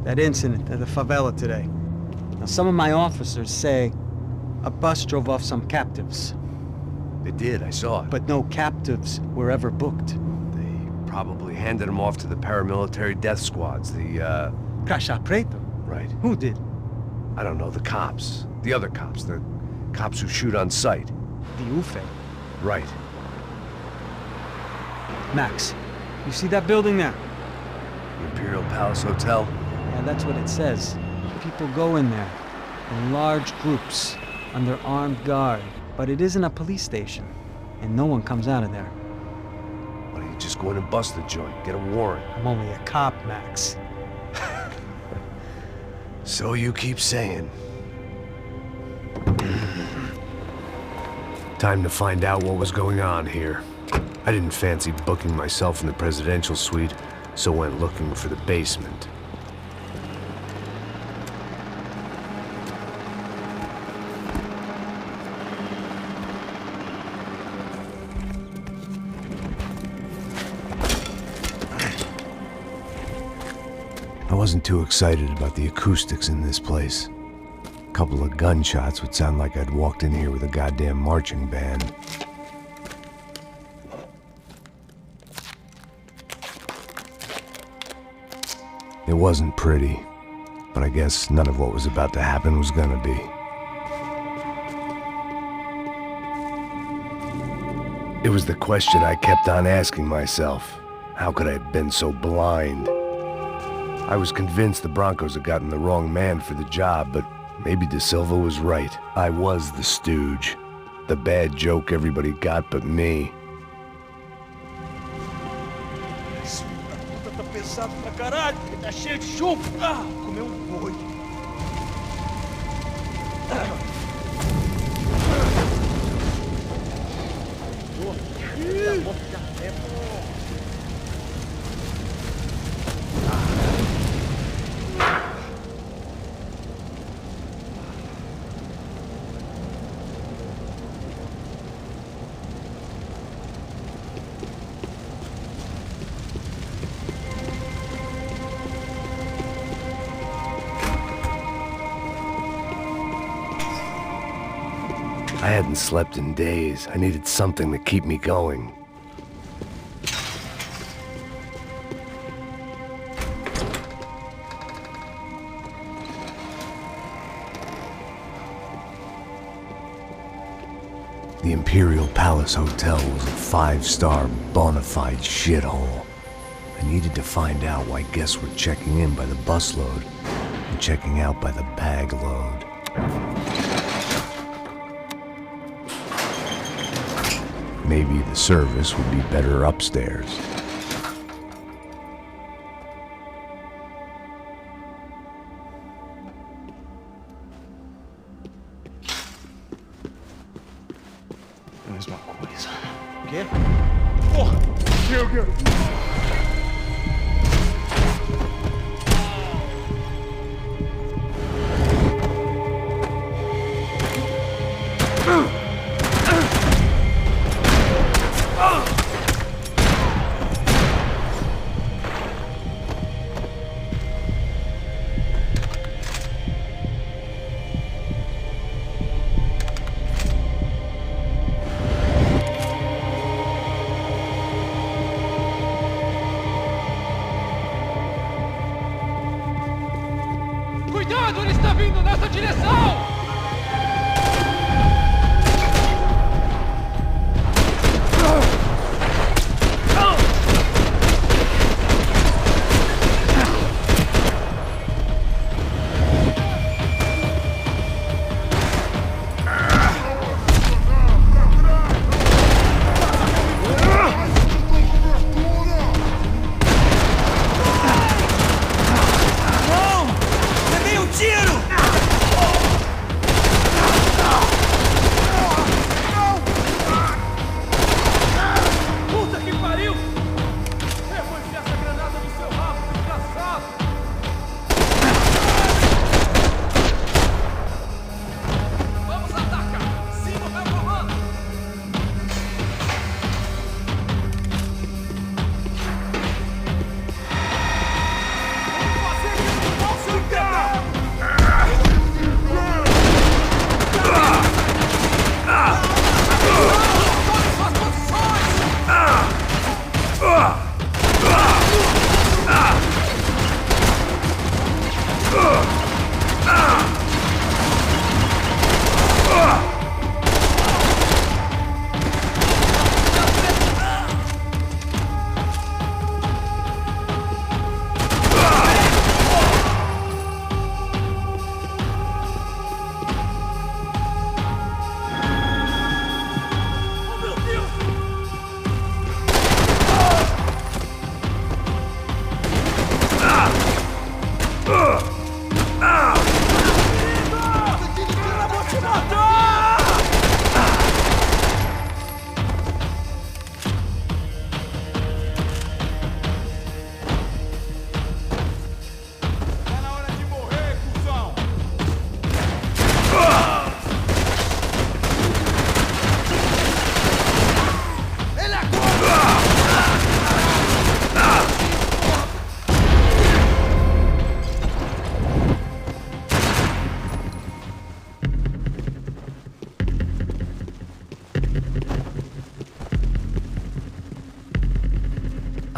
That incident at the favela today. Now, some of my officers say a bus drove off some captives. They did, I saw it. But no captives were ever booked. They probably handed them off to the paramilitary death squads, the, Caixa Preta? Right. Who did? I don't know, the cops. The other cops. The cops who shoot on sight. The UFE. Right. Max, you see that building there? The Imperial Palace Hotel? Yeah, that's what it says. People go in there in large groups under armed guard. But it isn't a police station, and no one comes out of there. Why don't you just go in and bust the joint? Get a warrant. I'm only a cop, Max. So you keep saying. Time to find out what was going on here. I didn't fancy booking myself in the presidential suite, so went looking for the basement. I wasn't too excited about the acoustics in this place. A couple of gunshots would sound like I'd walked in here with a goddamn marching band. It wasn't pretty, but I guess none of what was about to happen was gonna be. It was the question I kept on asking myself. How could I have been so blind? I was convinced the Broncos had gotten the wrong man for the job, but maybe De Silva was right. I was the stooge. The bad joke everybody got but me. Esse puta tá pesado pra caralho, tá cheio de chumbo. Ah, comeu boi. I hadn't slept in days. I needed something to keep me going. The Imperial Palace Hotel was a five-star, bona fide shithole. I needed to find out why guests were checking in by the busload and checking out by the bag load. Maybe the service would be better upstairs. Mesma coisa. O quê? Porra! Chega! Cuidado, ele está vindo nessa direção!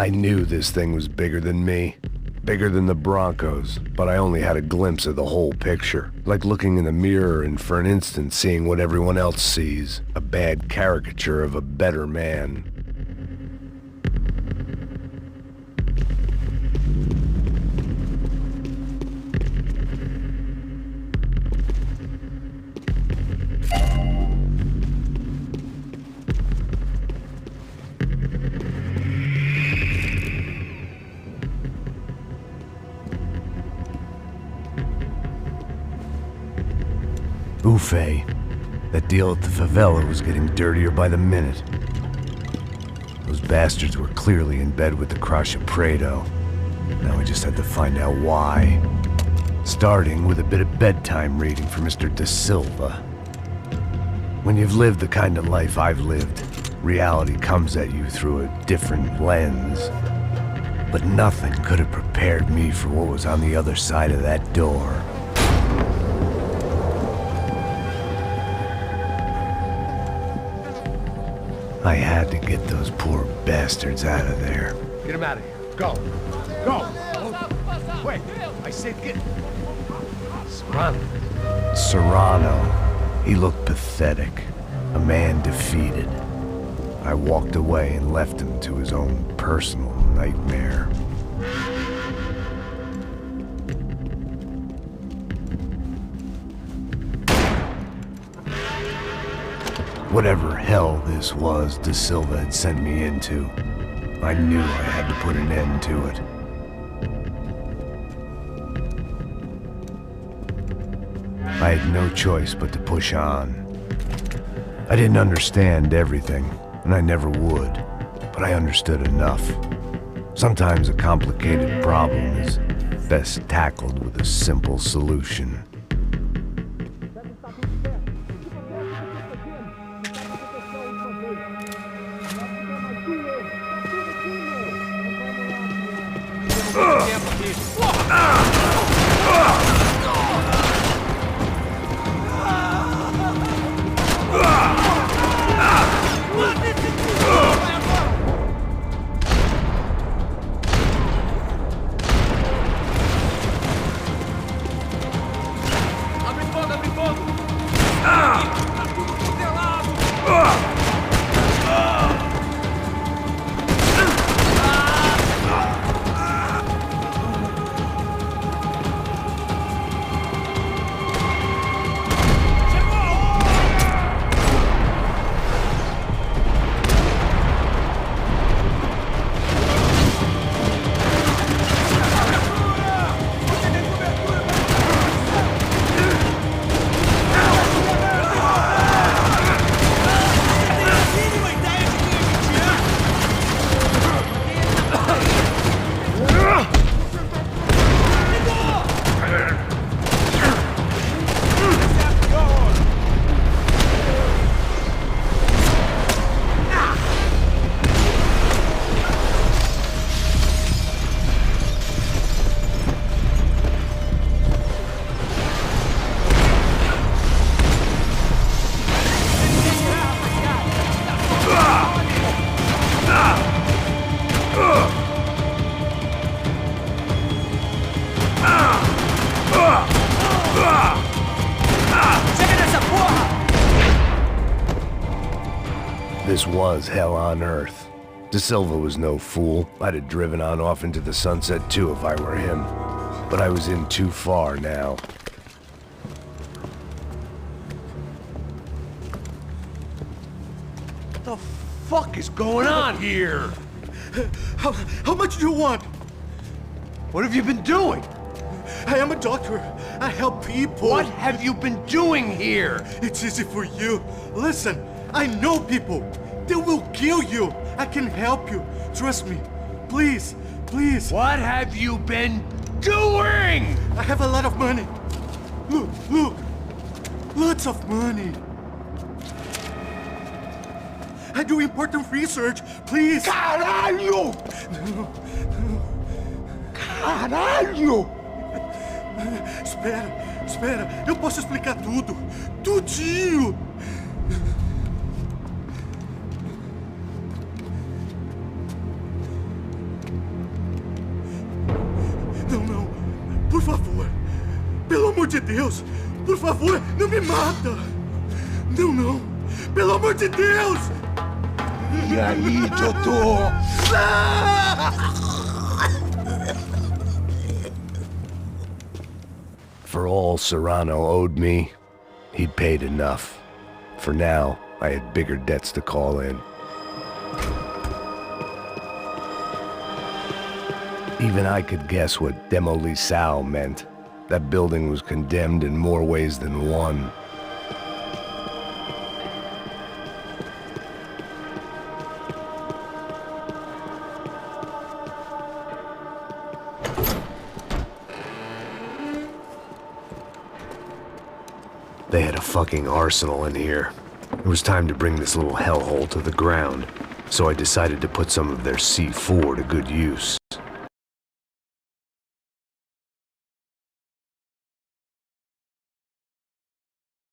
I knew this thing was bigger than me, bigger than the Broncos, but I only had a glimpse of the whole picture, like looking in the mirror and for an instant seeing what everyone else sees, a bad caricature of a better man. Buffet. That deal at the favela was getting dirtier by the minute. Those bastards were clearly in bed with the Crusher Prado. Now we just had to find out why. Starting with a bit of bedtime reading for Mr. Da Silva. When you've lived the kind of life I've lived, reality comes at you through a different lens. But nothing could have prepared me for what was on the other side of that door. I had to get those poor bastards out of there. Get him out of here. Go. Go. Wait. I said get... Serrano. He looked pathetic. A man defeated. I walked away and left him to his own personal nightmare. Whatever hell this was Da Silva had sent me into, I knew I had to put an end to it. I had no choice but to push on. I didn't understand everything, and I never would, but I understood enough. Sometimes a complicated problem is best tackled with a simple solution. This was hell on earth. De Silva was no fool. I'd have driven on off into the sunset too if I were him. But I was in too far now. What the fuck is going on here? How much do you want? What have you been doing? I am a doctor. I help people. What have you been doing here? It's easy for you. Listen, I know people. They will kill you. I can help you. Trust me. Please, please. What have you been doing? I have a lot of money. Look, look. Lots of money. I do important research. Please. Caralho! Caralho! Espera. Eu posso explicar tudo. Tudinho. Não. Por favor. Pelo amor de Deus. Por favor, não me mata. Não. Pelo amor de Deus. E aí, doutor? For all Serrano owed me, he'd paid enough. For now, I had bigger debts to call in. Even I could guess what Demolisal meant. That building was condemned in more ways than one. They had a fucking arsenal in here. It was time to bring this little hellhole to the ground, so I decided to put some of their C4 to good use.